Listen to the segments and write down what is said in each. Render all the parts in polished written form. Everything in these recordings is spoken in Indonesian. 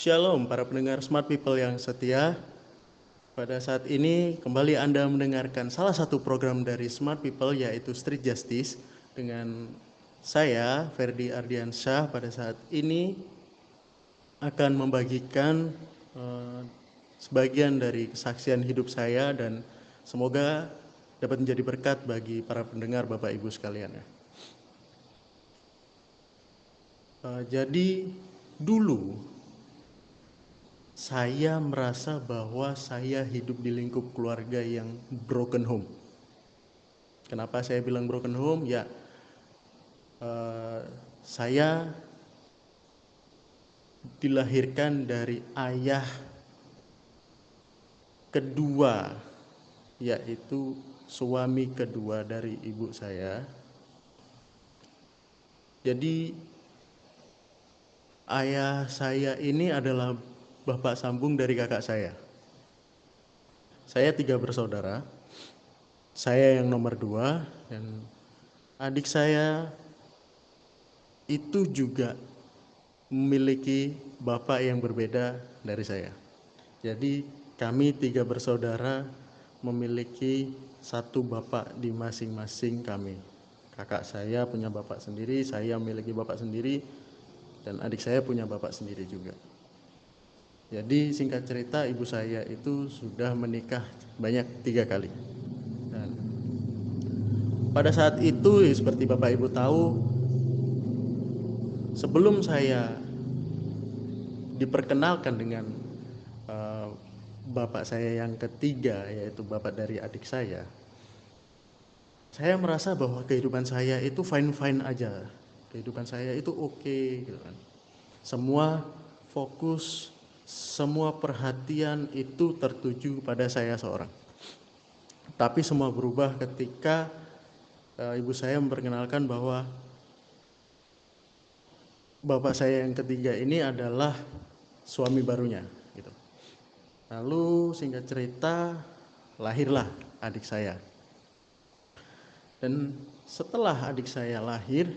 Shalom para pendengar Smart People yang setia. Pada saat ini kembali Anda mendengarkan salah satu program dari Smart People, yaitu Street Justice, dengan saya Ferdi Ardiansyah. Pada saat ini akan membagikan sebagian dari kesaksian hidup saya, dan semoga dapat menjadi berkat bagi para pendengar Bapak Ibu sekalian. Jadi dulu saya merasa bahwa saya hidup di lingkup keluarga yang broken home. Kenapa saya bilang broken home? Ya, saya dilahirkan dari ayah kedua, yaitu suami kedua dari ibu saya. Jadi ayah saya ini adalah bapak sambung dari kakak saya. Saya 3 bersaudara. Saya yang nomor 2, dan adik saya itu juga memiliki bapak yang berbeda dari saya. Jadi kami 3 bersaudara memiliki satu bapak di masing-masing kami. Kakak saya punya bapak sendiri, saya memiliki bapak sendiri, dan adik saya punya bapak sendiri juga. Jadi singkat cerita, ibu saya itu sudah menikah banyak 3 kali. Dan pada saat itu, seperti Bapak Ibu tahu, sebelum saya diperkenalkan dengan bapak saya yang ketiga, yaitu bapak dari adik saya merasa bahwa kehidupan saya itu fine-fine aja. Kehidupan saya itu oke, gitu kan. Semua fokus, semua perhatian itu tertuju pada saya seorang. Tapi semua berubah ketika ibu saya memperkenalkan bahwa bapak saya yang ketiga ini adalah suami barunya, gitu. Lalu singkat cerita, lahirlah adik saya. Dan setelah adik saya lahir,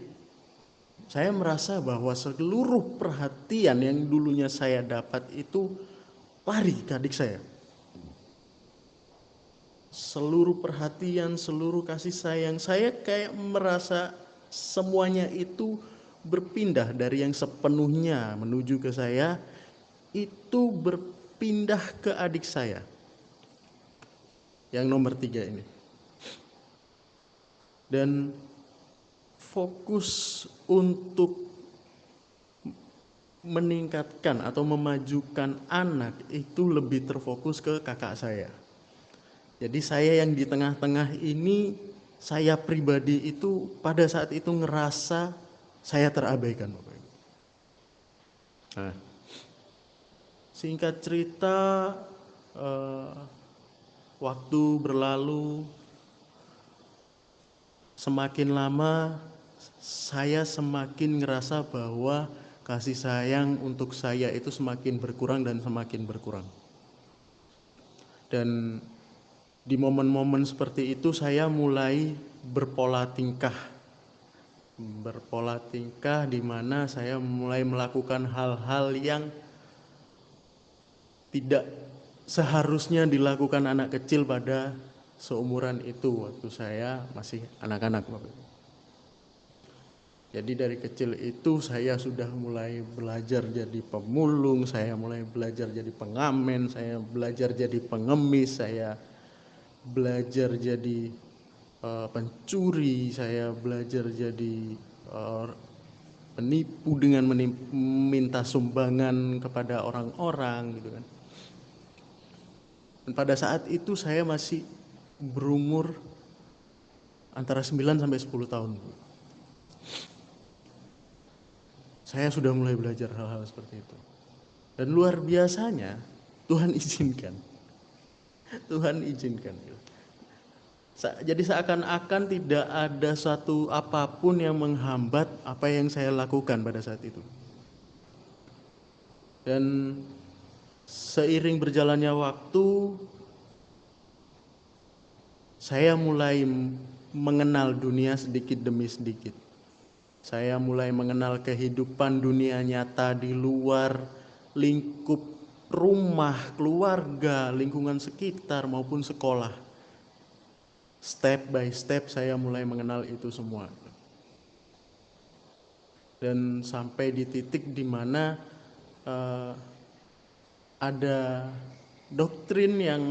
saya merasa bahwa seluruh perhatian yang dulunya saya dapat itu lari ke adik saya. Seluruh perhatian, seluruh kasih sayang, saya kayak merasa semuanya itu berpindah dari yang sepenuhnya menuju ke saya, itu berpindah ke adik saya yang nomor 3 ini. Dan fokus untuk meningkatkan atau memajukan anak itu lebih terfokus ke kakak saya. Jadi saya yang di tengah-tengah ini, saya pribadi itu pada saat itu ngerasa saya terabaikan. Nah, singkat cerita, waktu berlalu, semakin lama saya semakin ngerasa bahwa kasih sayang untuk saya itu semakin berkurang dan semakin berkurang. Dan di momen-momen seperti itu saya mulai berpola tingkah di mana saya mulai melakukan hal-hal yang tidak seharusnya dilakukan anak kecil pada seumuran itu, waktu saya masih anak-anak. Jadi dari kecil itu saya sudah mulai belajar jadi pemulung, saya mulai belajar jadi pengamen, saya belajar jadi pengemis, saya belajar jadi pencuri, saya belajar jadi penipu dengan meminta sumbangan kepada orang-orang, gitu kan. Dan pada saat itu saya masih berumur antara 9 sampai 10 tahun. Saya sudah mulai belajar hal-hal seperti itu. Dan luar biasanya Tuhan izinkan. Jadi seakan-akan tidak ada satu apapun yang menghambat apa yang saya lakukan pada saat itu. Dan seiring berjalannya waktu, saya mulai mengenal dunia sedikit demi sedikit. Saya mulai mengenal kehidupan dunia nyata di luar lingkup rumah, keluarga, lingkungan sekitar maupun sekolah. Step by step saya mulai mengenal itu semua. Dan sampai di titik di mana ada doktrin yang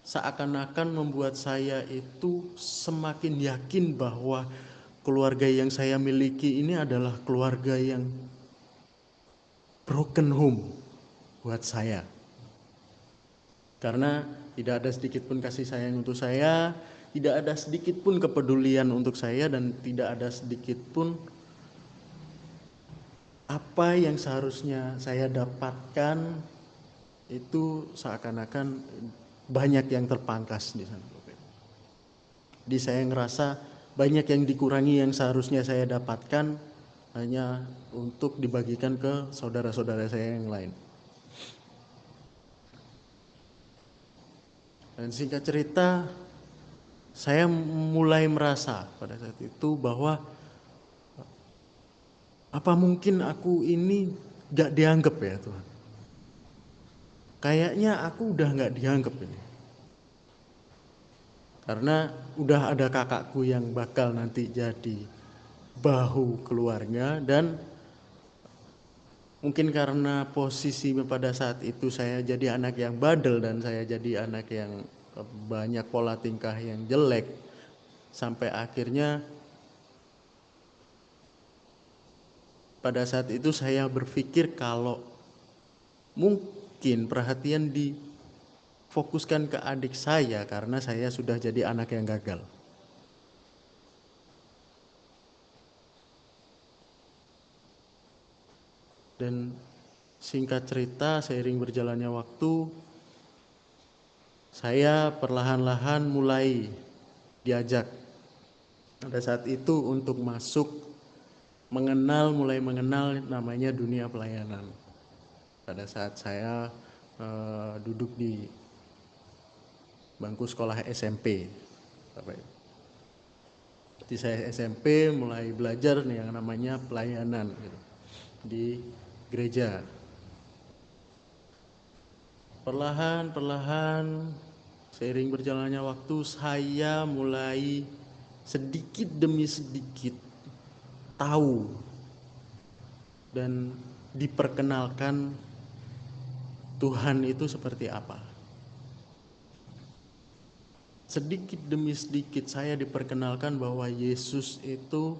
seakan-akan membuat saya itu semakin yakin bahwa keluarga yang saya miliki ini adalah keluarga yang broken home buat saya. Karena tidak ada sedikit pun kasih sayang untuk saya, tidak ada sedikit pun kepedulian untuk saya, dan tidak ada sedikit pun apa yang seharusnya saya dapatkan itu seakan-akan banyak yang terpangkas di sana. Jadi saya ngerasa banyak yang dikurangi yang seharusnya saya dapatkan hanya untuk dibagikan ke saudara-saudara saya yang lain. Dan singkat cerita, saya mulai merasa pada saat itu bahwa apa mungkin aku ini gak dianggap ya Tuhan? Kayaknya aku udah gak dianggap ini. Karena udah ada kakakku yang bakal nanti jadi bahu keluarga, dan mungkin karena posisi pada saat itu saya jadi anak yang bandel dan saya jadi anak yang banyak pola tingkah yang jelek, sampai akhirnya pada saat itu saya berpikir kalau mungkin perhatian difokuskan ke adik saya karena saya sudah jadi anak yang gagal. Dan singkat cerita, seiring berjalannya waktu, saya perlahan-lahan mulai diajak pada saat itu untuk mulai mengenal namanya dunia pelayanan. Pada saat saya duduk di bangku sekolah SMP. Jadi saya SMP mulai belajar yang namanya pelayanan gitu, di gereja. Perlahan-perlahan seiring berjalannya waktu, saya mulai sedikit demi sedikit tahu dan diperkenalkan Tuhan itu seperti apa. Sedikit demi sedikit saya diperkenalkan bahwa Yesus itu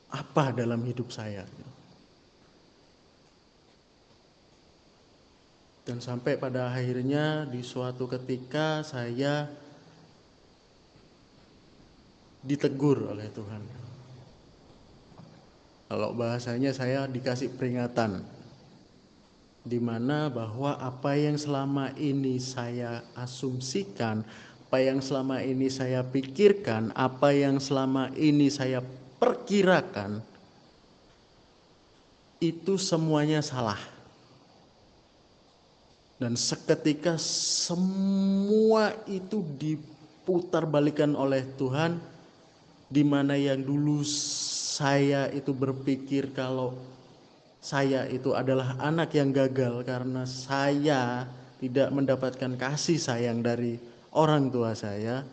apa dalam hidup saya. Dan sampai pada akhirnya di suatu ketika saya ditegur oleh Tuhan. Kalau bahasanya saya dikasih peringatan, di mana bahwa apa yang selama ini saya asumsikan, apa yang selama ini saya pikirkan, apa yang selama ini saya perkirakan, itu semuanya salah. Dan seketika semua itu diputarbalikkan oleh Tuhan, di mana yang dulu saya itu berpikir kalau saya itu adalah anak yang gagal karena saya tidak mendapatkan kasih sayang dari orang tua saya,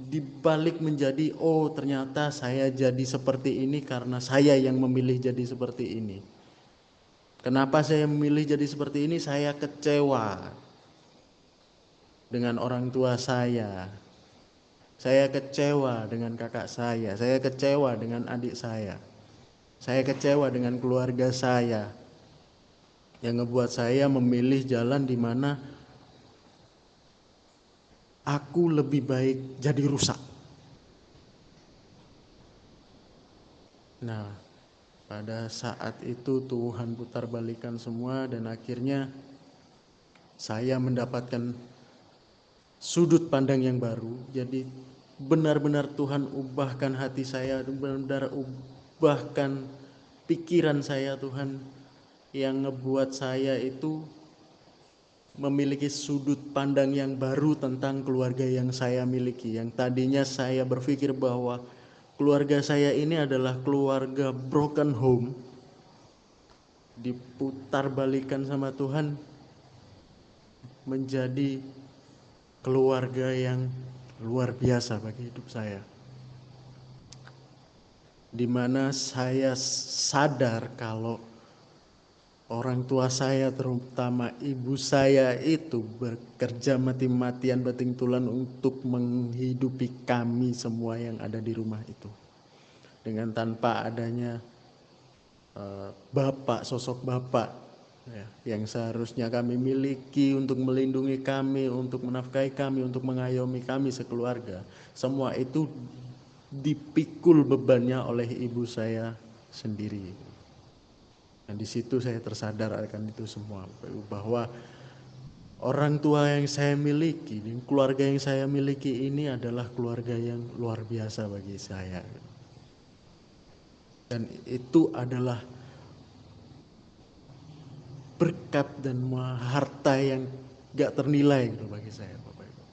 dibalik menjadi ternyata saya jadi seperti ini karena saya yang memilih jadi seperti ini. Kenapa saya memilih jadi seperti ini? Saya kecewa dengan orang tua saya kecewa dengan kakak saya kecewa dengan adik saya kecewa dengan keluarga saya, yang ngebuat saya memilih jalan di mana aku lebih baik jadi rusak. Nah, pada saat itu Tuhan putar balikan semua dan akhirnya saya mendapatkan sudut pandang yang baru. Jadi benar-benar Tuhan ubahkan hati saya, benar-benar ubahkan pikiran saya Tuhan, yang ngebuat saya itu memiliki sudut pandang yang baru tentang keluarga yang saya miliki. Yang tadinya saya berpikir bahwa keluarga saya ini adalah keluarga broken home, diputarbalikan sama Tuhan menjadi keluarga yang luar biasa bagi hidup saya, di mana saya sadar kalau orang tua saya, terutama ibu saya, itu bekerja mati-matian banting tulang untuk menghidupi kami semua yang ada di rumah itu. Dengan tanpa adanya sosok bapak ya, yang seharusnya kami miliki untuk melindungi kami, untuk menafkahi kami, untuk mengayomi kami sekeluarga, semua itu dipikul bebannya oleh ibu saya sendiri. Dan di situ saya tersadar akan itu semua, bahwa orang tua yang saya miliki, keluarga yang saya miliki ini adalah keluarga yang luar biasa bagi saya. Dan itu adalah berkat dan harta yang gak ternilai gitu bagi saya, Bapak Ibu.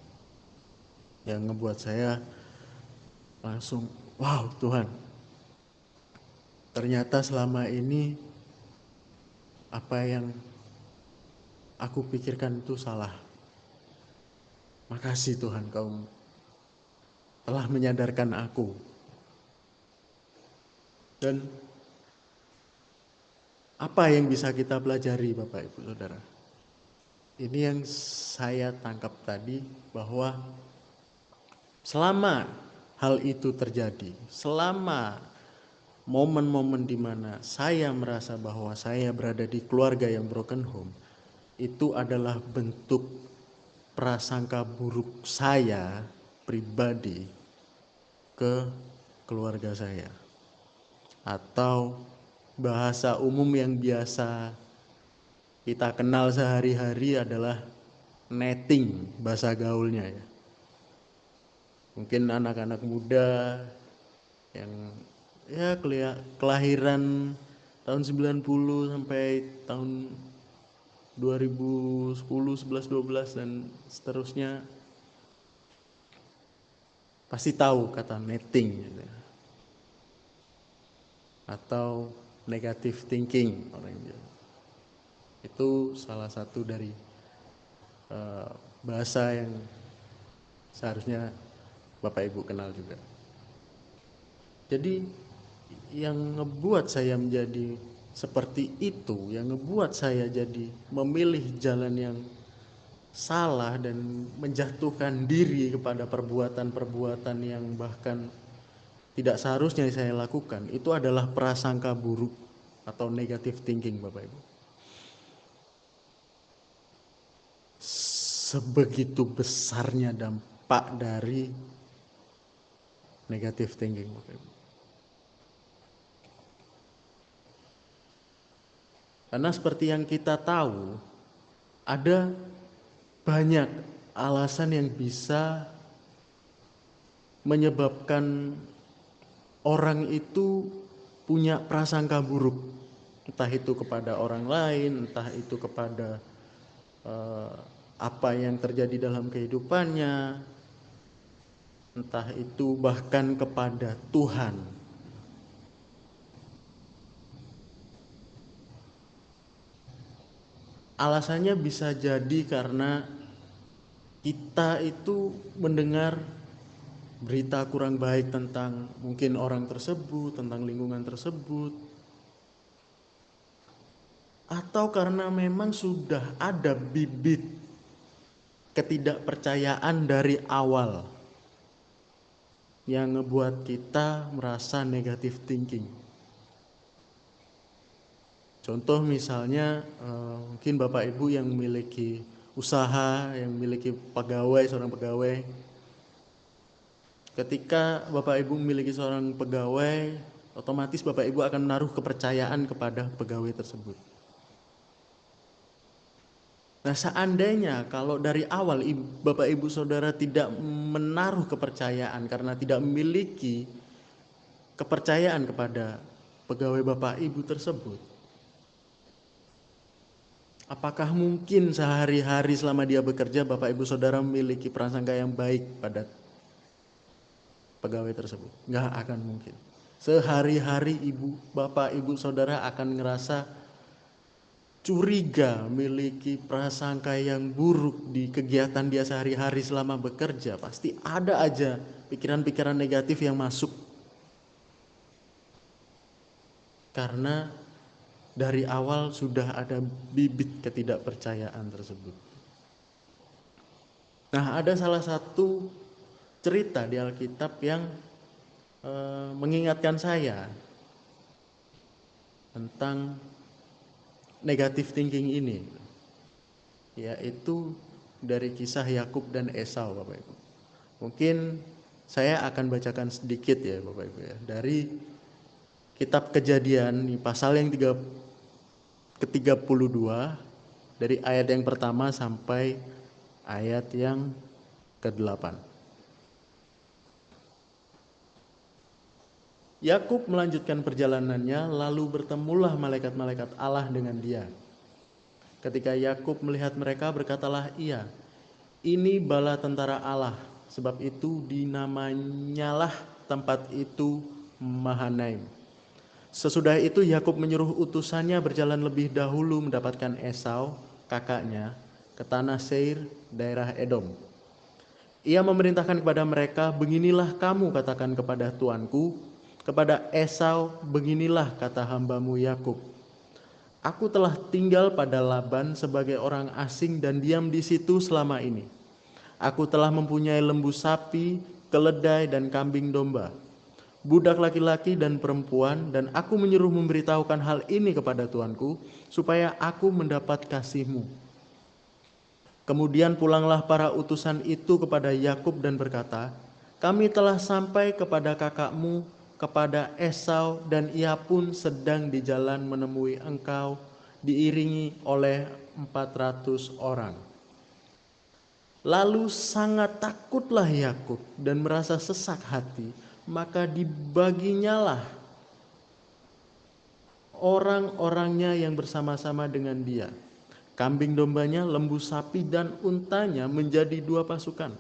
Yang ngebuat saya langsung, wow Tuhan, ternyata selama ini apa yang aku pikirkan itu salah. Makasih Tuhan, Kau telah menyadarkan aku. Dan apa yang bisa kita pelajari, Bapak Ibu Saudara? Ini yang saya tangkap tadi, bahwa selama hal itu terjadi, selama momen-momen di mana saya merasa bahwa saya berada di keluarga yang broken home, itu adalah bentuk prasangka buruk saya pribadi ke keluarga saya, atau bahasa umum yang biasa kita kenal sehari-hari adalah netting, bahasa gaulnya ya. Mungkin anak-anak muda yang ya kelahiran tahun 90 sampai tahun 2010, 11, 12 dan seterusnya pasti tahu kata netting gitu. Atau negative thinking orang bilang. Itu salah satu dari bahasa yang seharusnya Bapak Ibu kenal juga. Jadi yang ngebuat saya menjadi seperti itu, yang ngebuat saya jadi memilih jalan yang salah dan menjatuhkan diri kepada perbuatan-perbuatan yang bahkan tidak seharusnya saya lakukan, itu adalah prasangka buruk atau negative thinking, Bapak Ibu. Sebegitu besarnya dampak dari negative thinking, Bapak Ibu. Karena seperti yang kita tahu, ada banyak alasan yang bisa menyebabkan orang itu punya prasangka buruk, entah itu kepada orang lain, entah itu kepada apa yang terjadi dalam kehidupannya, entah itu bahkan kepada Tuhan. Alasannya bisa jadi karena kita itu mendengar berita kurang baik tentang mungkin orang tersebut, tentang lingkungan tersebut, atau karena memang sudah ada bibit ketidakpercayaan dari awal yang ngebuat kita merasa negative thinking. Contoh misalnya mungkin Bapak Ibu yang memiliki usaha, yang memiliki pegawai, seorang pegawai. Ketika Bapak Ibu memiliki seorang pegawai, otomatis Bapak Ibu akan menaruh kepercayaan kepada pegawai tersebut. Nah, seandainya kalau dari awal Bapak Ibu Saudara tidak menaruh kepercayaan karena tidak memiliki kepercayaan kepada pegawai Bapak Ibu tersebut, apakah mungkin sehari-hari selama dia bekerja Bapak Ibu Saudara memiliki prasangka yang baik pada pegawai tersebut? Nggak akan mungkin. Sehari-hari Bapak Ibu Saudara akan ngerasa curiga, memiliki prasangka yang buruk di kegiatan dia sehari-hari selama bekerja, pasti ada aja pikiran-pikiran negatif yang masuk. Karena dari awal sudah ada bibit ketidakpercayaan tersebut. Nah, ada salah satu cerita di Alkitab yang mengingatkan saya tentang negative thinking ini, yaitu dari kisah Yakub dan Esau, Bapak Ibu. Mungkin saya akan bacakan sedikit ya Bapak Ibu ya, dari kitab Kejadian pasal yang ke-32 dari ayat yang pertama sampai ayat yang ke-8. Yakub melanjutkan perjalanannya, lalu bertemulah malaikat-malaikat Allah dengan dia. Ketika Yakub melihat mereka, berkatalah ia, "Ini bala tentara Allah." Sebab itu dinamanyalah tempat itu Mahanaim. Sesudah itu Yakub menyuruh utusannya berjalan lebih dahulu mendapatkan Esau, kakaknya, ke tanah Seir, daerah Edom. Ia memerintahkan kepada mereka, "Beginilah kamu katakan kepada tuanku, kepada Esau, beginilah kata hambamu Yakub. Aku telah tinggal pada Laban sebagai orang asing dan diam di situ selama ini. Aku telah mempunyai lembu sapi, keledai dan kambing domba, budak laki-laki dan perempuan, dan aku menyuruh memberitahukan hal ini kepada tuanku, supaya aku mendapat kasih-Mu." Kemudian pulanglah para utusan itu kepada Yakub dan berkata, "Kami telah sampai kepada kakakmu, kepada Esau, dan ia pun sedang di jalan menemui engkau, diiringi oleh 400 orang." Lalu sangat takutlah Yakub dan merasa sesak hati, maka dibaginyalah orang-orangnya yang bersama-sama dengan dia, kambing dombanya, lembu sapi dan untanya menjadi 2 pasukan.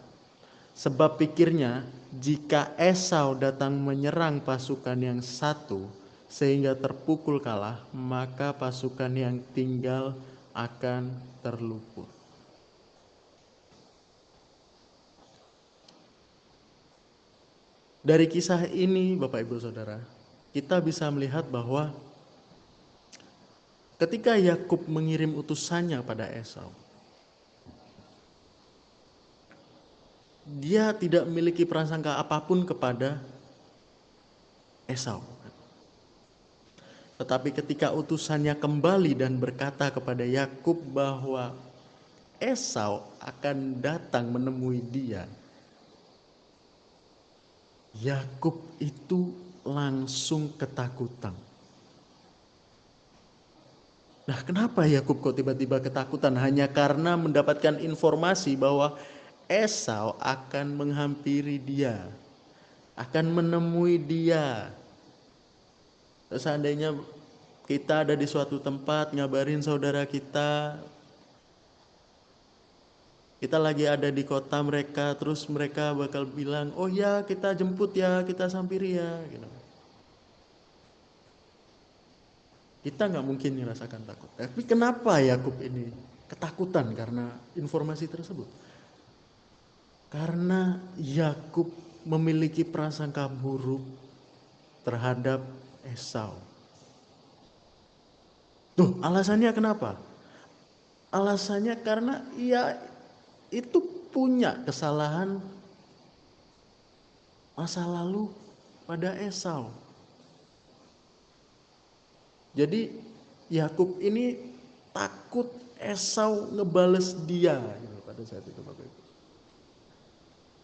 Sebab pikirnya, jika Esau datang menyerang pasukan yang satu sehingga terpukul kalah, maka pasukan yang tinggal akan terluput. Dari kisah ini Bapak Ibu Saudara, kita bisa melihat bahwa ketika Yakub mengirim utusannya pada Esau, dia tidak memiliki prasangka apapun kepada Esau. Tetapi ketika utusannya kembali dan berkata kepada Yakub bahwa Esau akan datang menemui dia, Yakub itu langsung ketakutan. Nah, kenapa Yakub kok tiba-tiba ketakutan? Hanya karena mendapatkan informasi bahwa Esau akan menghampiri dia, akan menemui dia. Seandainya kita ada di suatu tempat ngabarin saudara kita lagi ada di kota mereka, terus mereka bakal bilang, "Oh ya, kita jemput ya, kita sampiri ya," gitu. Kita nggak mungkin merasakan takut. Tapi kenapa Yakub ini ketakutan karena informasi tersebut? Karena Yakub memiliki prasangka buruk terhadap Esau. Tuh, alasannya kenapa? Alasannya karena ia itu punya kesalahan masa lalu pada Esau. Jadi Yakub ini takut Esau ngebales dia gitu, pada saat itu Bapak Ibu.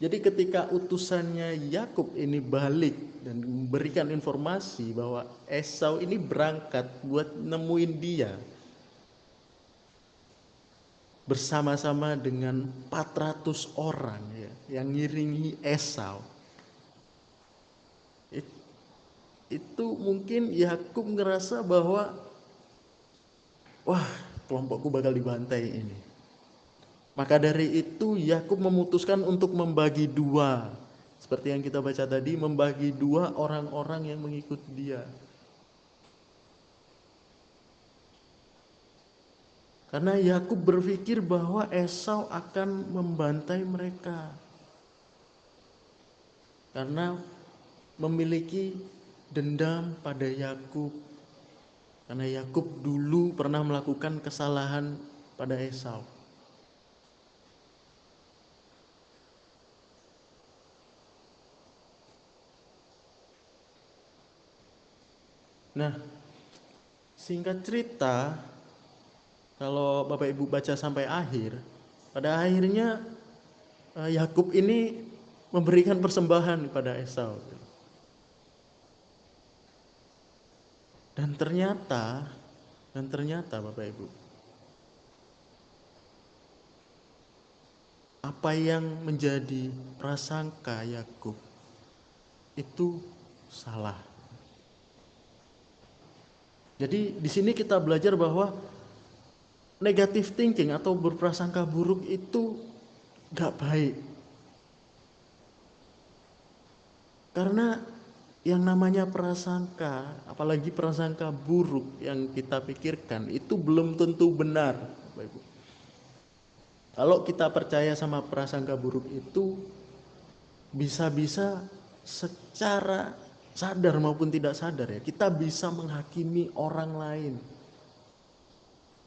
Jadi ketika utusannya Yakub ini balik dan memberikan informasi bahwa Esau ini berangkat buat nemuin dia bersama-sama dengan 400 orang ya, yang ngiringi Esau. Itu mungkin Yakub ngerasa bahwa wah, kelompokku bakal dibantai ini. Maka dari itu Yakub memutuskan untuk membagi 2. Seperti yang kita baca tadi, membagi 2 orang-orang yang mengikut dia. Karena Yakub berpikir bahwa Esau akan membantai mereka. Karena memiliki dendam pada Yakub. Karena Yakub dulu pernah melakukan kesalahan pada Esau. Nah, singkat cerita, kalau Bapak Ibu baca sampai akhir, pada akhirnya Yakub ini memberikan persembahan kepada Esau. Dan ternyata Bapak Ibu, apa yang menjadi prasangka Yakub itu salah. Jadi di sini kita belajar bahwa negative thinking atau berprasangka buruk itu gak baik. Karena yang namanya prasangka, apalagi prasangka buruk yang kita pikirkan itu belum tentu benar, Bapak Ibu. Kalau kita percaya sama prasangka buruk itu, bisa-bisa secara sadar maupun tidak sadar ya, kita bisa menghakimi orang lain.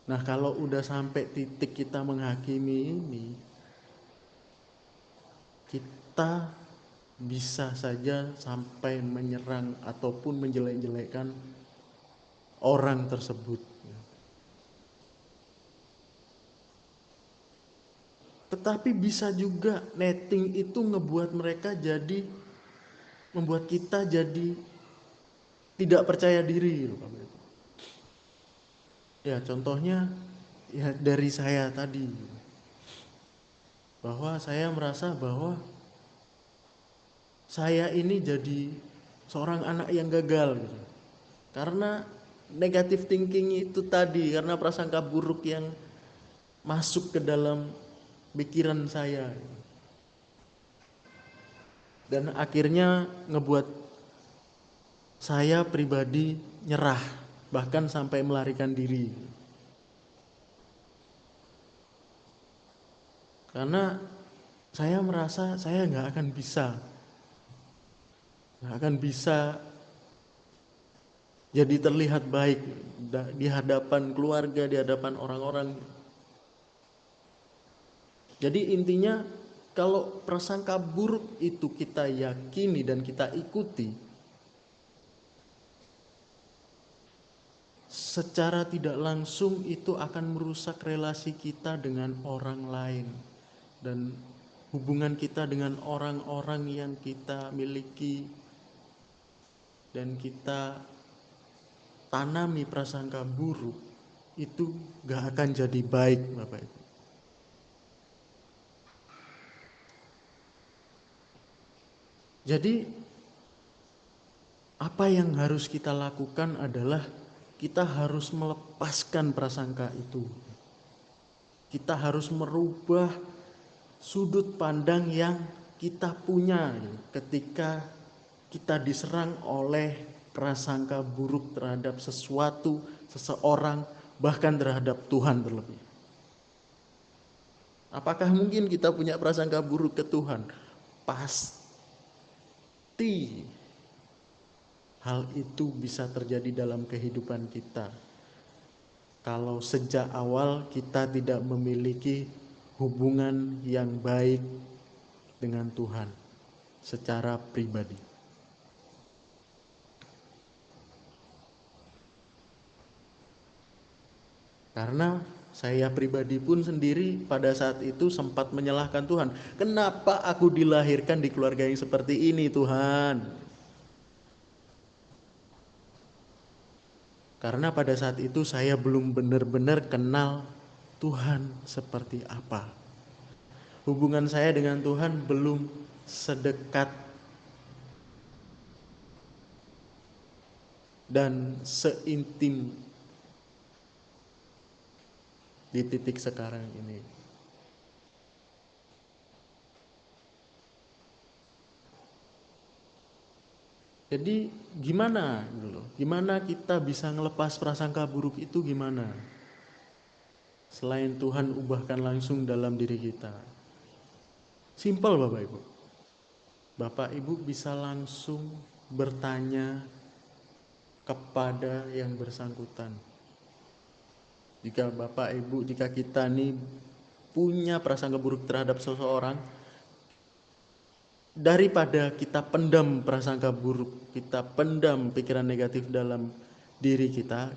Nah, kalau udah sampai titik kita menghakimi ini, kita bisa saja sampai menyerang ataupun menjelek-jelekkan orang tersebut. Tetapi bisa juga netting itu membuat kita jadi tidak percaya diri. Ya, contohnya ya dari saya tadi, bahwa saya merasa bahwa saya ini jadi seorang anak yang gagal gitu. Karena negative thinking itu tadi, karena prasangka buruk yang masuk ke dalam pikiran saya. Dan akhirnya ngebuat saya pribadi nyerah, bahkan sampai melarikan diri. Karena saya merasa saya nggak akan bisa jadi terlihat baik di hadapan keluarga, di hadapan orang-orang. Jadi intinya, kalau prasangka buruk itu kita yakini dan kita ikuti, secara tidak langsung itu akan merusak relasi kita dengan orang lain dan hubungan kita dengan orang-orang yang kita miliki, dan kita tanami prasangka buruk itu gak akan jadi baik, Bapak Ibu. Jadi apa yang harus kita lakukan adalah kita harus melepaskan prasangka itu. Kita harus merubah sudut pandang yang kita punya ketika kita diserang oleh prasangka buruk terhadap sesuatu, seseorang, bahkan terhadap Tuhan terlebih. Apakah mungkin kita punya prasangka buruk ke Tuhan? Pasti hal itu bisa terjadi dalam kehidupan kita kalau sejak awal kita tidak memiliki hubungan yang baik dengan Tuhan secara pribadi. Karena saya pribadi pun sendiri pada saat itu sempat menyalahkan Tuhan. Kenapa aku dilahirkan di keluarga yang seperti ini, Tuhan? Karena pada saat itu saya belum benar-benar kenal Tuhan seperti apa. Hubungan saya dengan Tuhan belum sedekat dan seintim di titik sekarang ini. Jadi gimana dulu? Gimana kita bisa ngelepas prasangka buruk itu gimana? selain Tuhan ubahkan langsung dalam diri kita. Simpel Bapak Ibu. Bapak Ibu bisa langsung bertanya kepada yang bersangkutan. Jika Bapak Ibu, jika kita nih punya prasangka buruk terhadap seseorang, daripada kita pendam prasangka buruk, kita pendam pikiran negatif dalam diri kita,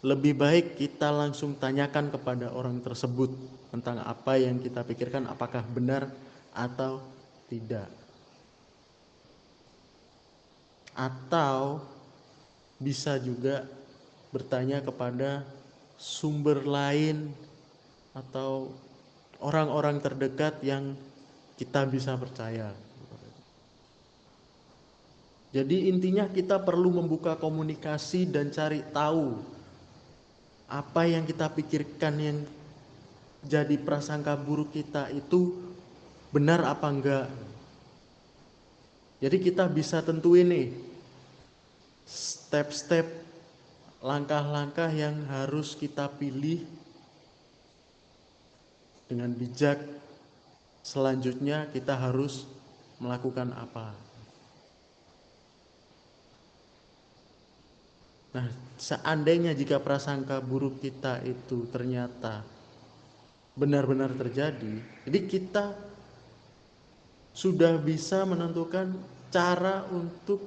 lebih baik kita langsung tanyakan kepada orang tersebut tentang apa yang kita pikirkan, apakah benar atau tidak. Atau bisa juga bertanya kepada sumber lain atau orang-orang terdekat yang kita bisa percaya. Jadi intinya kita perlu membuka komunikasi dan cari tahu apa yang kita pikirkan yang jadi prasangka buruk kita itu benar apa enggak. Jadi kita bisa tentuin nih step-step, langkah-langkah yang harus kita pilih dengan bijak. Selanjutnya kita harus melakukan apa. Nah, seandainya jika prasangka buruk kita itu ternyata benar-benar terjadi, jadi kita sudah bisa menentukan cara untuk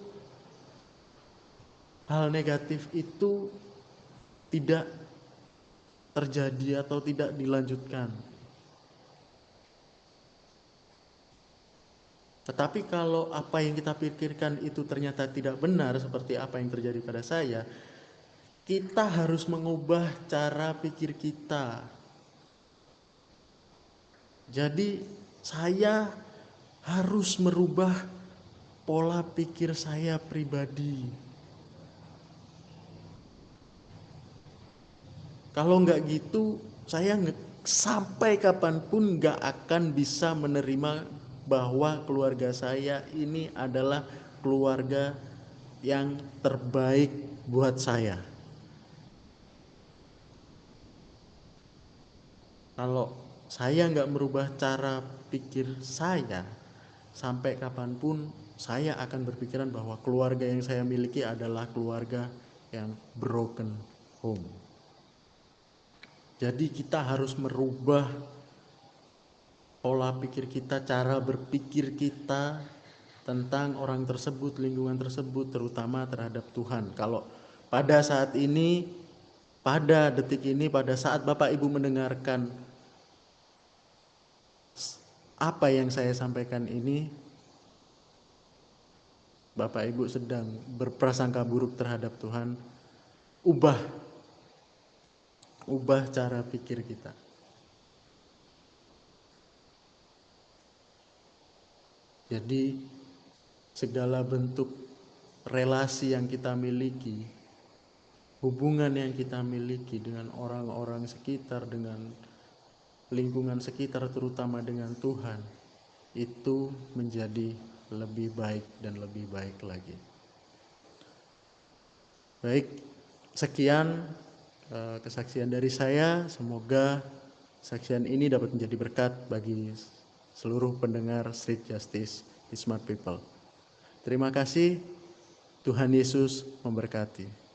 hal negatif itu tidak terjadi atau tidak dilanjutkan. Tetapi kalau apa yang kita pikirkan itu ternyata tidak benar seperti apa yang terjadi pada saya, kita harus mengubah cara pikir kita. Jadi saya harus merubah pola pikir saya pribadi. Kalau nggak gitu, saya sampai kapanpun nggak akan bisa menerima bahwa keluarga saya ini adalah keluarga yang terbaik buat saya. Kalau saya nggak merubah cara pikir saya, sampai kapanpun saya akan berpikiran bahwa keluarga yang saya miliki adalah keluarga yang broken home. Jadi kita harus merubah pola pikir kita, cara berpikir kita tentang orang tersebut, lingkungan tersebut, terutama terhadap Tuhan. Kalau pada saat ini, pada detik ini, pada saat Bapak Ibu mendengarkan apa yang saya sampaikan ini, Bapak Ibu sedang berprasangka buruk terhadap Tuhan, ubah cara pikir kita. Jadi segala bentuk relasi yang kita miliki, hubungan yang kita miliki dengan orang-orang sekitar, dengan lingkungan sekitar, terutama dengan Tuhan, itu menjadi lebih baik dan lebih baik lagi. Baik, sekian kesaksian dari saya. Semoga kesaksian ini dapat menjadi berkat bagi seluruh pendengar Street Justice di Smart People. Terima kasih. Tuhan Yesus memberkati.